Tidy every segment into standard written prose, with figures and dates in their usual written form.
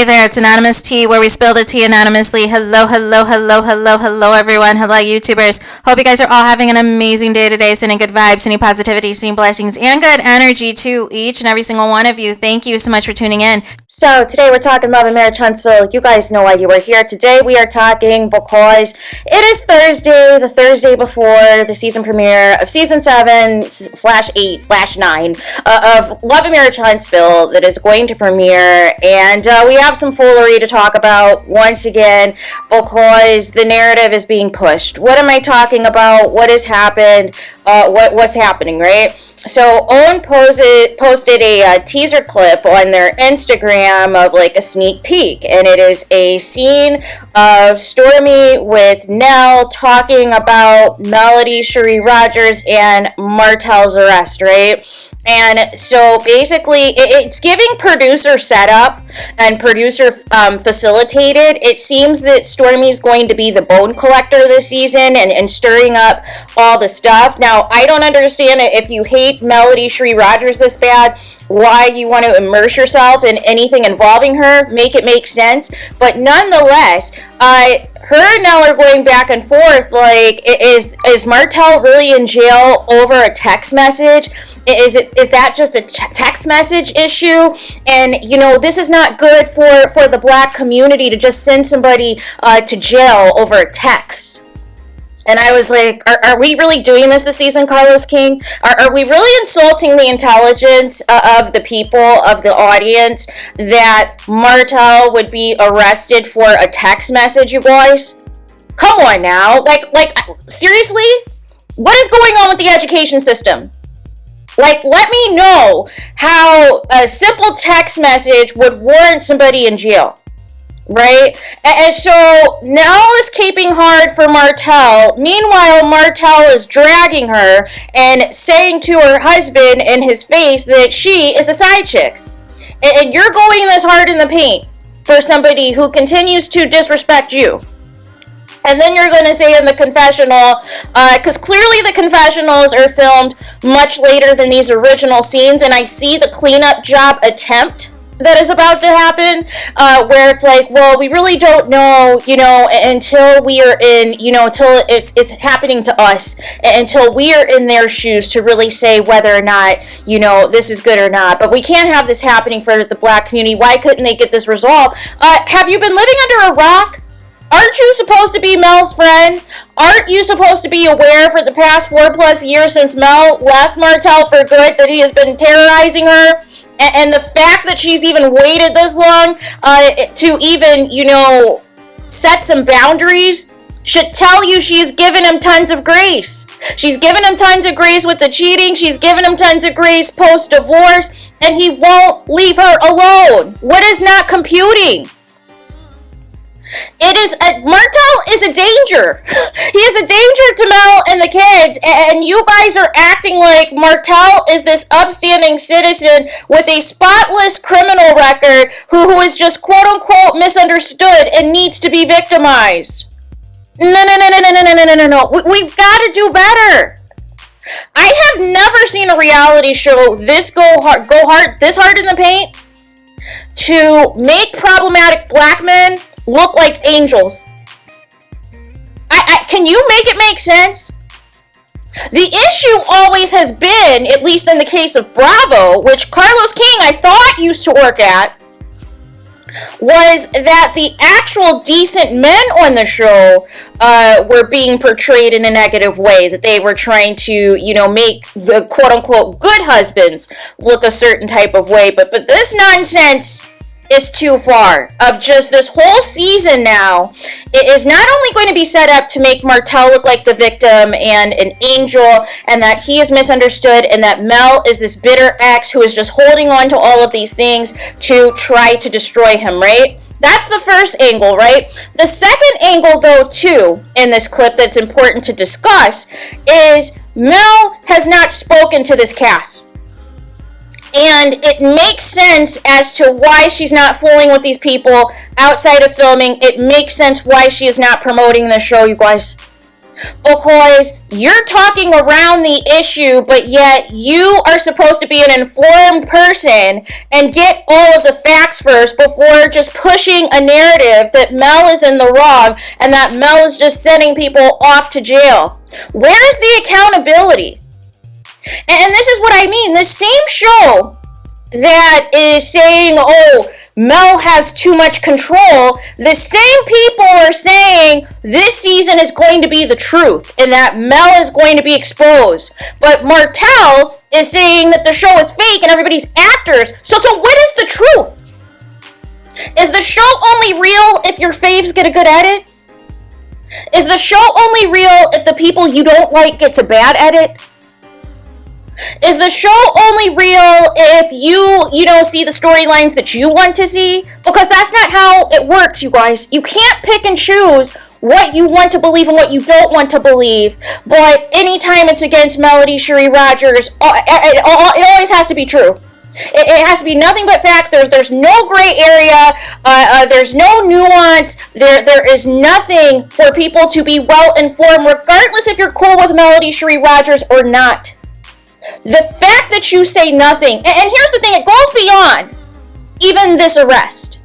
there, it's Anonymous Tea, where we spill the tea anonymously. Hello, hello, hello, hello, hello, everyone. Hello, YouTubers. Hope you guys are all having an amazing day today, sending good vibes, sending positivity, sending blessings, and good energy to each and every single one of you. Thank you so much for tuning in. So, today we're talking Love and Marriage Huntsville. You guys know why you are here. Today we are talking because it is Thursday, the Thursday before the season premiere of Season 7/8/9 of Love and Marriage Huntsville that is going to premiere. And we have some foolery to talk about once again because the narrative is being pushed. What am I talking about? What has happened? What's happening, right? So OWN posted a teaser clip on their Instagram of like a sneak peek, and it is a scene of Stormy with Nell talking about Melody, Cherie Rogers, and Martel's arrest, right? And so basically, it's giving producer setup and producer facilitated. It seems that Stormy's going to be the bone collector this season and stirring up all the stuff. Now, I don't understand it. If you hate Melody, Cherie Rogers this bad, why you want to immerse yourself in anything involving her, make it make sense. But nonetheless, her and Nell are going back and forth. Like, is Martel really in jail over a text message? Is that just a text message issue? And, you know, this is not good for the black community to just send somebody to jail over a text. And I was like, are we really doing this season, Carlos King? Are we really insulting the intelligence of the people, of the audience, that Martel would be arrested for a text message, you guys? Come on now. Like, seriously? What is going on with the education system? Like, let me know how a simple text message would warrant somebody in jail. Right? And so Nell is keeping hard for Martel. Meanwhile, Martel is dragging her and saying to her husband in his face that she is a side chick. And you're going this hard in the paint for somebody who continues to disrespect you. And then you're going to say in the confessional, because clearly the confessionals are filmed much later than these original scenes, and I see the cleanup job attempt that is about to happen, where it's like, well, we really don't know, you know, until we are in, you know, until it's happening to us, until we are in their shoes to really say whether or not, you know, this is good or not. But we can't have this happening for the black community. Why couldn't they get this resolved? Have you been living under a rock? Aren't you supposed to be Mel's friend? Aren't you supposed to be aware for the past 4+ years since Mel left Martel for good that he has been terrorizing her? And the fact that she's even waited this long to even, you know, set some boundaries should tell you she's given him tons of grace. She's given him tons of grace with the cheating. She's given him tons of grace post-divorce. And he won't leave her alone. What is not computing? Martel is a danger. He is a danger to Mel and the kids, and you guys are acting like Martel is this upstanding citizen with a spotless criminal record who is just quote-unquote misunderstood and needs to be victimized. No. We've got to do better. I have never seen a reality show this go hard in the paint to make problematic black men look like angels. Can you make it make sense? The issue always has been, at least in the case of Bravo, which Carlos King I thought used to work at, was that the actual decent men on the show were being portrayed in a negative way, that they were trying to, you know, make the quote-unquote good husbands look a certain type of way. But this nonsense is too far. Of just this whole season now, it is not only going to be set up to make Martel look like the victim and an angel, and that he is misunderstood, and that Mel is this bitter ex who is just holding on to all of these things to try to destroy him, right? That's the first angle, right? The second angle, though, too, in this clip that's important to discuss is Mel has not spoken to this cast. And it makes sense as to why she's not fooling with these people outside of filming. It makes sense why she is not promoting the show, you guys. Because you're talking around the issue, but yet you are supposed to be an informed person and get all of the facts first before just pushing a narrative that Mel is in the wrong and that Mel is just sending people off to jail. Where's the accountability? And this is what I mean. The same show that is saying, oh, Mel has too much control, the same people are saying this season is going to be the truth and that Mel is going to be exposed. But Martell is saying that the show is fake and everybody's actors. So what is the truth? Is the show only real if your faves get a good edit? Is the show only real if the people you don't like gets a bad edit? Is the show only real if you don't see the storylines that you want to see? Because that's not how it works, you guys. You can't pick and choose what you want to believe and what you don't want to believe. But anytime it's against Melody Cherie Rogers, it always has to be true. It has to be nothing but facts. There's no gray area. There's no nuance. There is nothing for people to be well informed, regardless if you're cool with Melody Cherie Rogers or not. The fact that you say nothing, and here's the thing, it goes beyond even this arrest.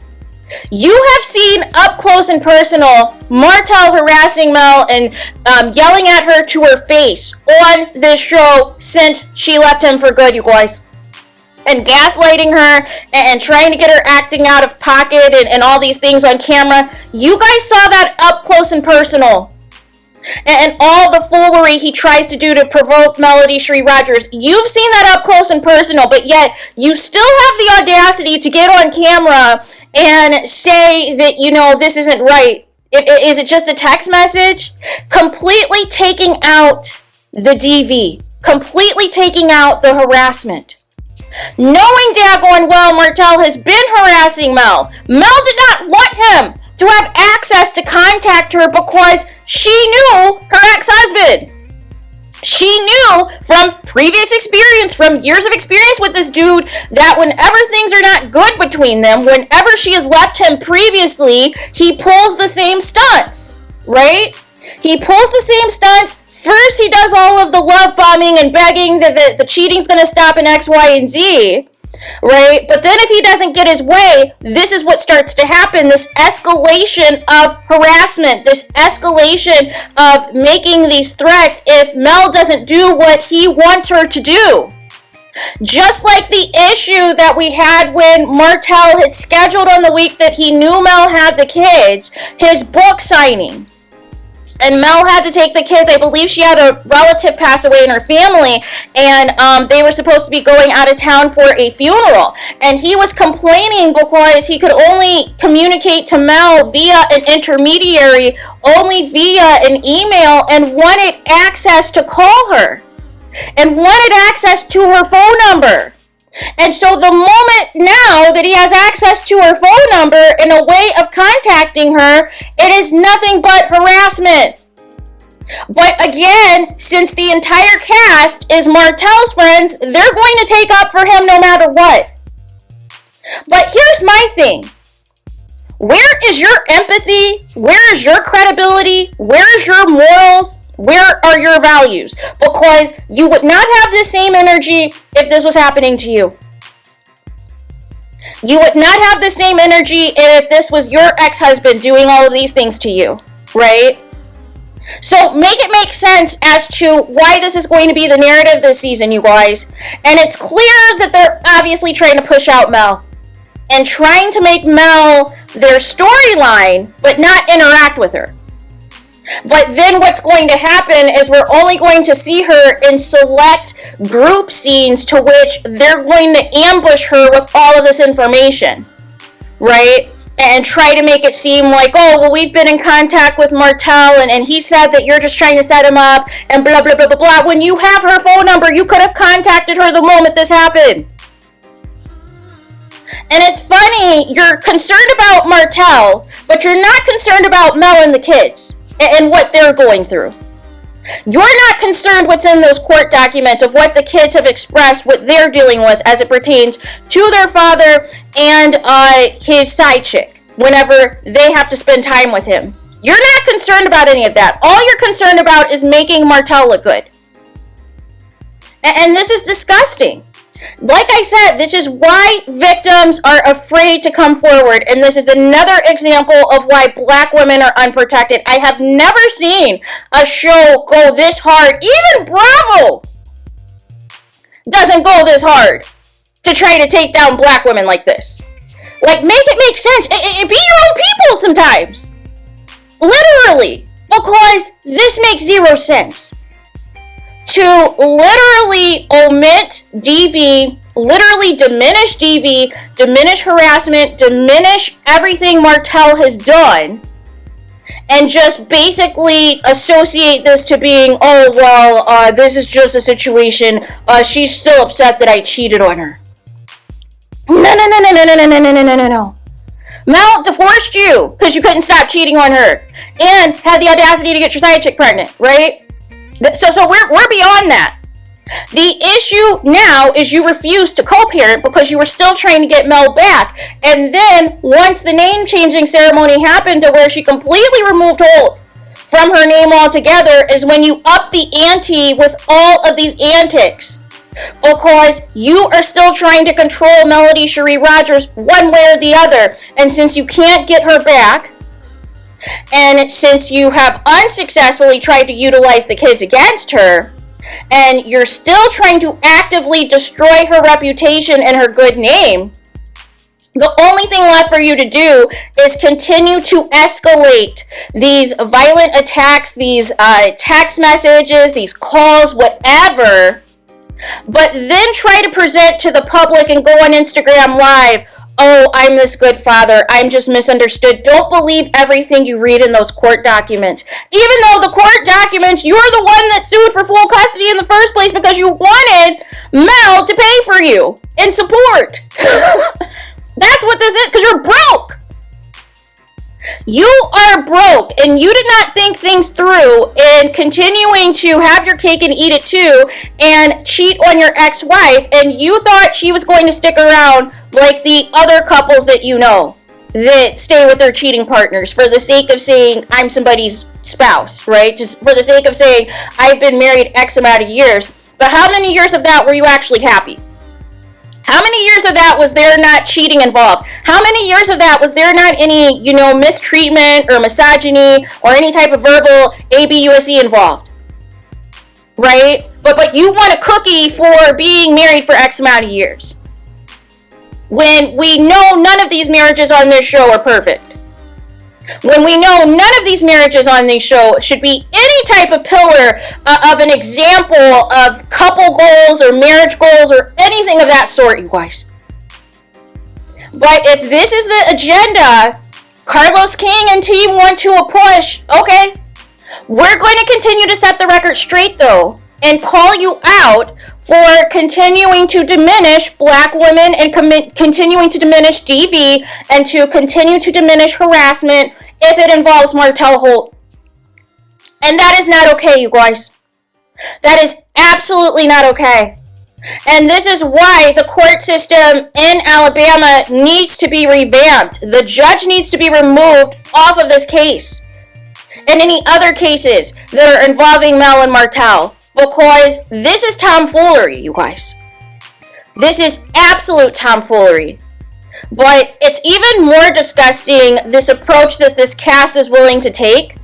You have seen up close and personal Martell harassing Mel and yelling at her to her face on this show since she left him for good, you guys. And gaslighting her and trying to get her acting out of pocket and all these things on camera. You guys saw that up close and personal. And all the foolery he tries to do to provoke Melody Cherie Rogers. You've seen that up close and personal, but yet you still have the audacity to get on camera and say that, this isn't right. Is it just a text message? Completely taking out the DV. Completely taking out the harassment. Knowing daggone well Martell has been harassing Mel. Mel did not want him to have access to contact her because she knew her ex-husband. She knew from previous experience, from years of experience with this dude, that whenever things are not good between them, whenever she has left him previously, he pulls the same stunts, right? He pulls the same stunts. First, he does all of the love bombing and begging that the cheating's going to stop in X, Y, and Z. Right? But then if he doesn't get his way, this is what starts to happen. This escalation of harassment, this escalation of making these threats if Mel doesn't do what he wants her to do. Just like the issue that we had when Martell had scheduled on the week that he knew Mel had the kids, his book signing. And Mel had to take the kids. I believe she had a relative pass away in her family, and they were supposed to be going out of town for a funeral. And he was complaining because he could only communicate to Mel via an intermediary, only via an email, and wanted access to call her, and wanted access to her phone number. And so the moment now that he has access to her phone number and a way of contacting her, it is nothing but harassment. But again, since the entire cast is Martell's friends, they're going to take up for him no matter what. But here's my thing. Where is your empathy? Where is your credibility? Where is your morals? Where are your values? Because you would not have the same energy if this was happening to you. You would not have the same energy if this was your ex-husband doing all of these things to you, right? So make it make sense as to why this is going to be the narrative this season, you guys. And it's clear that they're obviously trying to push out Mel and trying to make Mel their storyline, but not interact with her. But then what's going to happen is we're only going to see her in select group scenes to which they're going to ambush her with all of this information, right? And try to make it seem like, oh, well, we've been in contact with Martell and he said that you're just trying to set him up and blah, blah, blah, blah, blah. When you have her phone number, you could have contacted her the moment this happened. And it's funny, you're concerned about Martell, but you're not concerned about Mel and the kids and what they're going through. You're not concerned what's in those court documents of what the kids have expressed, what they're dealing with as it pertains to their father and his side chick whenever they have to spend time with him You're not concerned about any of that. All you're concerned about is making Martel look good. And this is disgusting. Like I said, this is why victims are afraid to come forward. And this is another example of why black women are unprotected. I have never seen a show go this hard. Even Bravo doesn't go this hard to try to take down black women like this. Like, make it make sense. Be your own people sometimes. Literally. Because this makes zero sense. To literally omit DV, literally diminish DV, diminish harassment, diminish everything Martel has done, and just basically associate this to being, oh, well, this is just a situation, she's still upset that I cheated on her. No. Mel divorced you because you couldn't stop cheating on her and had the audacity to get your side chick pregnant, right? So we're beyond that. The issue now is you refuse to co-parent because you were still trying to get Mel back. And then once the name changing ceremony happened to where she completely removed Holt from her name altogether is when you up the ante with all of these antics. Because you are still trying to control Melody Cherie Rogers one way or the other. And since you can't get her back, and since you have unsuccessfully tried to utilize the kids against her, and you're still trying to actively destroy her reputation and her good name, the only thing left for you to do is continue to escalate these violent attacks, these text messages, these calls, whatever, but then try to present to the public and go on Instagram Live, oh, I'm this good father, I'm just misunderstood. Don't believe everything you read in those court documents. Even though the court documents, you're the one that sued for full custody in the first place because you wanted Mel to pay for you in support. That's what this is, because you're broke. You are broke, and you did not think things through in continuing to have your cake and eat it too and cheat on your ex-wife, and you thought she was going to stick around like the other couples that you know that stay with their cheating partners for the sake of saying, I'm somebody's spouse, right? Just for the sake of saying, I've been married X amount of years. But how many years of that were you actually happy? How many years of that was there not cheating involved? How many years of that was there not any, mistreatment or misogyny or any type of verbal abuse involved? Right? But you want a cookie for being married for X amount of years. When we know none of these marriages on this show are perfect. When we know none of these marriages on this show should be any type of pillar of an example of couple goals or marriage goals or anything of that sort, you guys. But if this is the agenda Carlos King and team want to push, okay. We're going to continue to set the record straight, though, and call you out for continuing to diminish black women and continuing to diminish DV and to continue to diminish harassment if it involves Martel Holt. And that is not okay, you guys. That is absolutely not okay. And this is why the court system in Alabama needs to be revamped. The judge needs to be removed off of this case and any other cases that are involving Mel and Martel. Because this is tomfoolery, you guys. This is absolute tomfoolery. But it's even more disgusting, this approach that this cast is willing to take,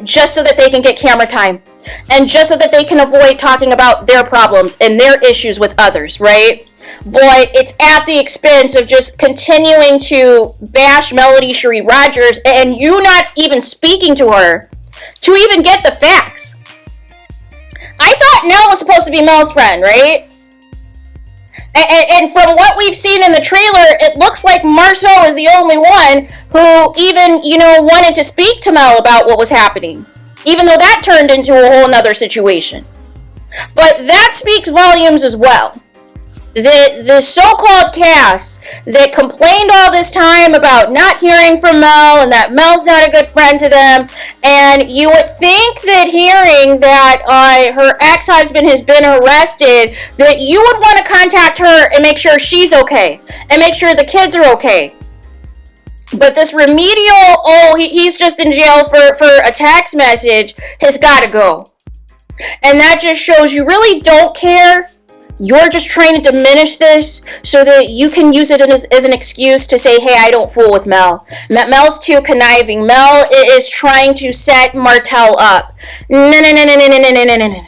just so that they can get camera time. And just so that they can avoid talking about their problems and their issues with others, right? But it's at the expense of just continuing to bash Melody Cherie Rogers and you not even speaking to her to even get the facts. I thought Nell was supposed to be Mel's friend, right? And from what we've seen in the trailer, it looks like Marceau is the only one who even, wanted to speak to Mel about what was happening. Even though that turned into a whole nother situation. But that speaks volumes as well. The so-called cast that complained all this time about not hearing from Mel and that Mel's not a good friend to them, and you would think that hearing that her ex-husband has been arrested, that you would want to contact her and make sure she's okay, and make sure the kids are okay. But this remedial, oh, he's just in jail for a text message, has got to go. And that just shows you really don't care. You're just trying to diminish this so that you can use it as an excuse to say, hey, I don't fool with Mel. Mel's too conniving. Mel is trying to set Martel up. No.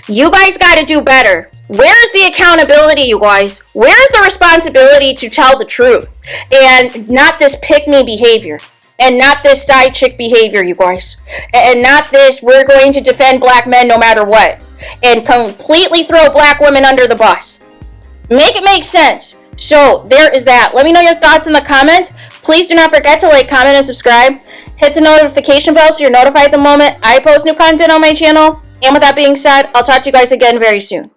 You guys got to do better. Where's the accountability, you guys? Where's the responsibility to tell the truth? And not this pick-me behavior. And not this side chick behavior, you guys. And not this, we're going to defend black men no matter what. And completely throw black women under the bus. Make it make sense. So, there is that. Let me know your thoughts in the comments. Please do not forget to like, comment, and subscribe. Hit the notification bell so you're notified the moment I post new content on my channel. And with that being said, I'll talk to you guys again very soon.